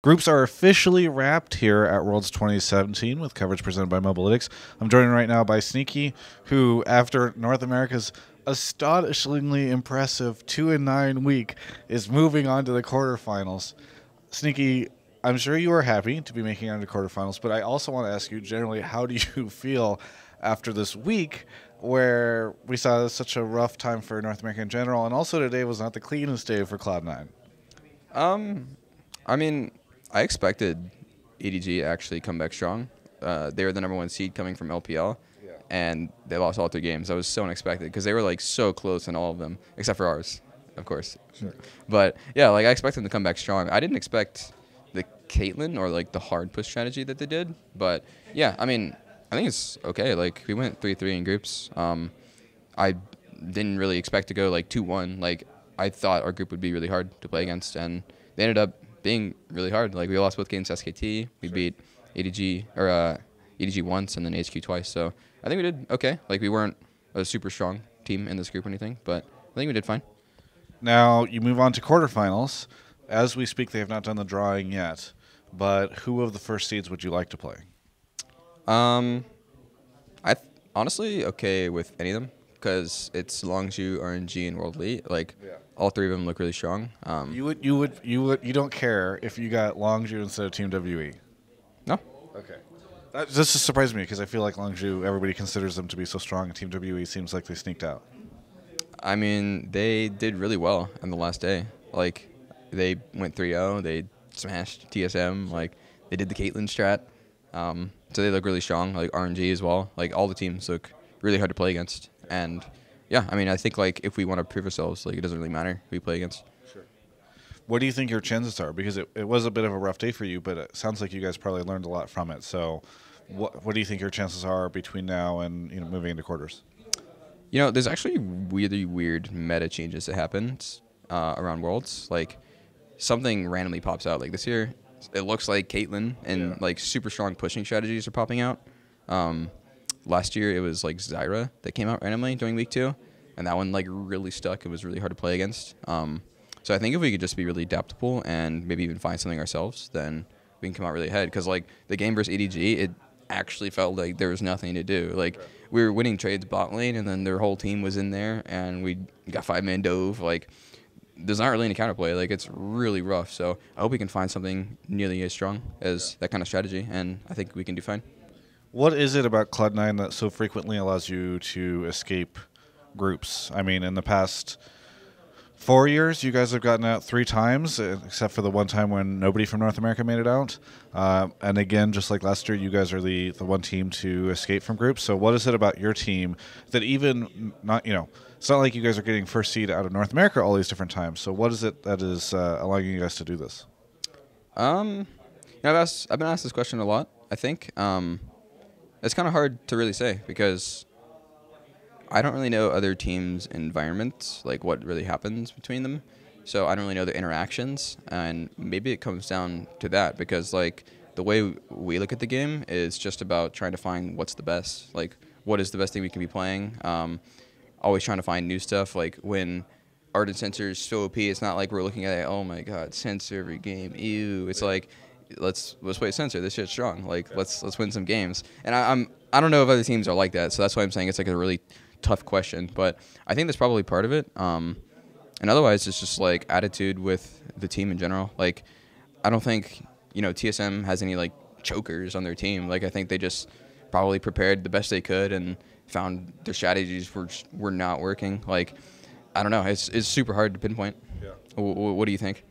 Groups are officially wrapped here at Worlds 2017 with coverage presented by Mobalytics. I'm joined right now by Sneaky, who, after North America's astonishingly impressive 2-9 week, is moving on to the quarterfinals. Sneaky, I'm sure you are happy to be making it into quarterfinals, but I also want to ask you generally, how do you feel after this week where we saw such a rough time for North America in general, and also today was not the cleanest day for Cloud9? I mean, I expected EDG to actually come back strong. They were the #1 seed coming from LPL, and they lost all 3 games. That was so unexpected because they were like so close in all of them, except for ours, of course. Sure. But yeah, like I expected them to come back strong. I didn't expect the Caitlyn or like the hard push strategy that they did, but yeah, I mean, I think it's okay. Like we went 3-3 in groups. I didn't really expect to go like 2-1. Like I thought our group would be really hard to play against, and they ended up being really hard. Like we lost both games to SKT. We beat EDG once and then HQ twice. So I think we did okay. Like we weren't a super strong team in this group or anything, but I think we did fine. Now you move on to quarterfinals. As we speak, they have not done the drawing yet. But who of the first seeds would you like to play? Honestly okay with any of them because it's Longzhu, RNG, and World Elite. Like all 3 of them look really strong. You don't care if you got Longzhu instead of Team WE? No. Okay. That just surprised me because I feel like Longzhu, everybody considers them to be so strong, and Team WE seems like they sneaked out. I mean, they did really well on the last day. Like, they went 3-0. They smashed TSM. Like, they did the Caitlyn strat. So they look really strong. Like, RNG as well. Like, all the teams look really hard to play against. And, yeah, I mean, I think, like, if we want to prove ourselves, like, it doesn't really matter who we play against. Sure. What do you think your chances are? Because it was a bit of a rough day for you, but it sounds like you guys probably learned a lot from it. So what do you think your chances are between now and moving into quarters? You know, there's actually really weird meta changes that happened around Worlds. Like, something randomly pops out. Like, this year, it looks like Caitlyn and, like, super strong pushing strategies are popping out. Last year, it was, like, Zyra that came out randomly during week 2. And that one, like, really stuck. It was really hard to play against. So I think if we could just be really adaptable and maybe even find something ourselves, then we can come out really ahead. Because, like, the game versus EDG, it actually felt like there was nothing to do. Like, we were winning trades bot lane, and then their whole team was in there, and we got 5-man dove. Like, there's not really any counterplay. Like, it's really rough. So I hope we can find something nearly as strong as that kind of strategy, and I think we can do fine. What is it about Cloud9 that so frequently allows you to escape groups? I mean, in the past 4 years, you guys have gotten out 3 times, except for the one time when nobody from North America made it out. And again, just like last year, you guys are the one team to escape from groups. So what is it about your team that even not, it's not like you guys are getting first seed out of North America all these different times. So what is it that is allowing you guys to do this? I've been asked this question a lot, I think. It's kind of hard to really say because I don't really know other teams' environments, like what really happens between them. So I don't really know the interactions, and maybe it comes down to that because, like, the way we look at the game is just about trying to find what's the best, like what is the best thing we can be playing. Always trying to find new stuff. Like when Ardent Sensor is so OP, it's not like we're looking at it, oh my god, Sensor every game, ew. It's like let's play Sensor. This shit's strong. Like let's win some games. And I don't know if other teams are like that, so that's why I'm saying it's like a really tough question, but I think that's probably part of it. And otherwise, it's just like attitude with the team in general. Like, I don't think TSM has any like chokers on their team. Like, I think they just probably prepared the best they could and found their strategies were not working. Like, I don't know. It's super hard to pinpoint. Yeah. What do you think?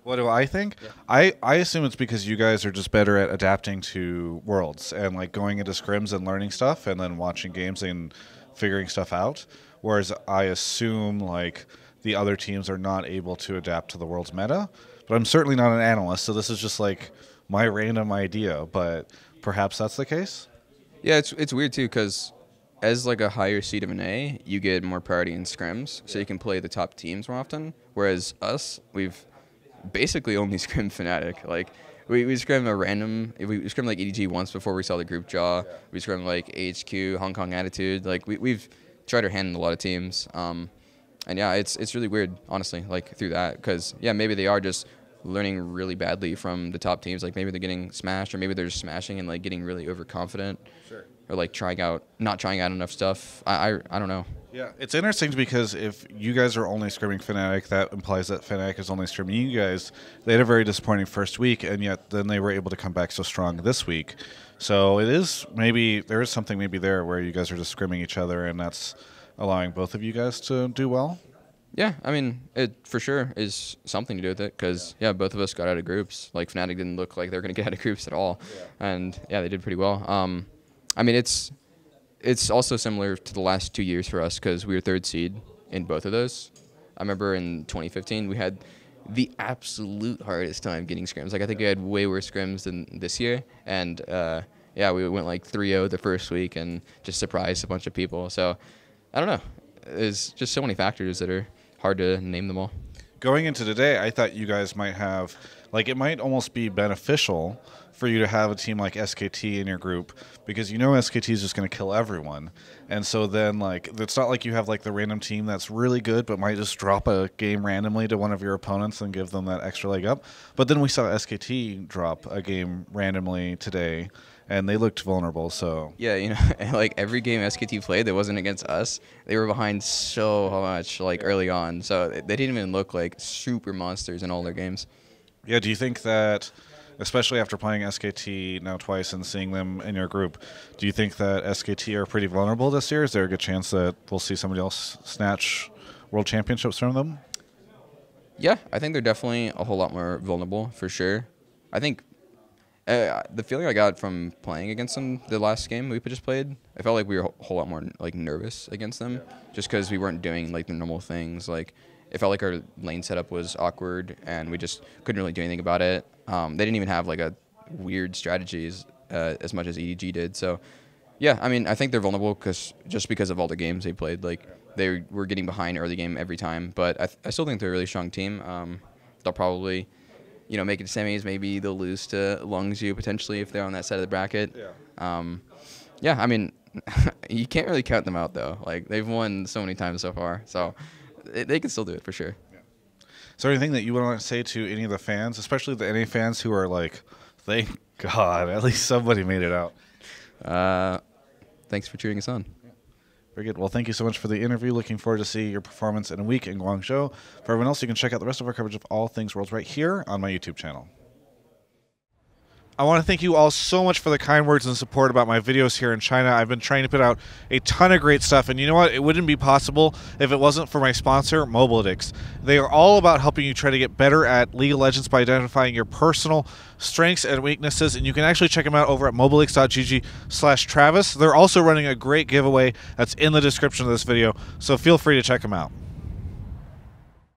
What do I think? Yeah. I assume it's because you guys are just better at adapting to Worlds and like going into scrims and learning stuff and then watching games and figuring stuff out, whereas I assume like the other teams are not able to adapt to the World's meta. But I'm certainly not an analyst, so this is just like my random idea, but perhaps that's the case? Yeah, it's weird too because as like a higher seed of an A, you get more priority in scrims, so you can play the top teams more often, whereas us, we've basically only scrim Fnatic. Like, we scrim a random. We scrim like EDG once before we saw the group draw. Yeah. We scrim like HQ, Hong Kong Attitude. Like we've tried our hand in a lot of teams. And yeah, it's really weird, honestly. Like through that, because yeah, maybe they are just learning really badly from the top teams. Like maybe they're getting smashed, or maybe they're just smashing and like getting really overconfident, or like not trying out enough stuff. I don't know. Yeah, it's interesting because if you guys are only scrimming Fnatic, that implies that Fnatic is only scrimming you guys. They had a very disappointing first week, and yet then they were able to come back so strong this week. So there is something maybe there where you guys are just scrimming each other, and that's allowing both of you guys to do well. Yeah, I mean, it for sure is something to do with it because, both of us got out of groups. Like, Fnatic didn't look like they were going to get out of groups at all. Yeah. And, they did pretty well. I mean, it's also similar to the last 2 years for us because we were third seed in both of those. I remember in 2015 we had the absolute hardest time getting scrims. Like I think we had way worse scrims than this year, and we went like 3-0 the first week and just surprised a bunch of people. So I don't know. There's just so many factors that are hard to name them all. Going into today, I thought you guys might have, like, it might almost be beneficial for you to have a team like SKT in your group because you know SKT is just going to kill everyone. And so then, like, it's not like you have, like, the random team that's really good but might just drop a game randomly to one of your opponents and give them that extra leg up. But then we saw SKT drop a game randomly today, and they looked vulnerable. So yeah, like every game SKT played that wasn't against us, they were behind so much, like early on. So they didn't even look like super monsters in all their games. Yeah, do you think that, especially after playing SKT now twice and seeing them in your group, do you think that SKT are pretty vulnerable this year? Is there a good chance that we'll see somebody else snatch world championships from them? Yeah, I think they're definitely a whole lot more vulnerable for sure. I think the feeling I got from playing against them the last game we just played, I felt like we were a whole lot more like nervous against them, just because we weren't doing like the normal things. Like it felt like our lane setup was awkward, and we just couldn't really do anything about it. They didn't even have like a weird strategies as much as EDG did. So yeah, I mean, I think they're vulnerable because of all the games they played. Like they were getting behind early game every time, but I still think they're a really strong team. They'll probably make it to semis. Maybe they'll lose to Longzhu potentially if they're on that side of the bracket. Yeah. I mean, you can't really count them out though. Like they've won so many times so far, so they can still do it for sure. Yeah. Is there anything that you want to say to any of the fans, especially the NA fans who are like, "Thank God, at least somebody made it out"? Thanks for cheering us on. Very good. Well, thank you so much for the interview. Looking forward to see your performance in a week in Guangzhou. For everyone else, you can check out the rest of our coverage of all things Worlds right here on my YouTube channel. I want to thank you all so much for the kind words and support about my videos here in China. I've been trying to put out a ton of great stuff, and you know what? It wouldn't be possible if it wasn't for my sponsor, Mobalytics. They are all about helping you try to get better at League of Legends by identifying your personal strengths and weaknesses, and you can actually check them out over at mobalytics.gg/Travis. They're also running a great giveaway that's in the description of this video, so feel free to check them out.